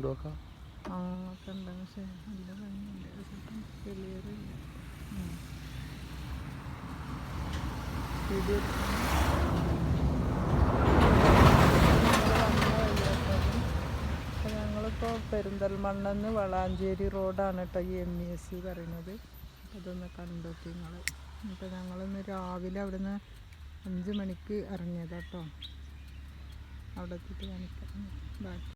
നോക്കാം. ആ കണ്ട പക്ഷേ നല്ല ഭംഗിയുണ്ട്. ക്ലിയർ ഇല്ല. വീഡിയോ ഞങ്ങളിപ്പോൾ പെരിന്തൽമണ്ണന്ന് വളാഞ്ചേരി റോഡാണ് കേട്ടോ ഈ MES പറയുന്നത്. അതൊന്ന് കണ്ടെത്തി നിങ്ങൾ. ഇപ്പോൾ ഞങ്ങളിന്ന് രാവിലെ അവിടുന്ന് 5 മണിക്ക് ഇറങ്ങിയതാട്ടോ. അവിടെ എത്തിയിട്ട് കാണിക്കാം ബാക്കി.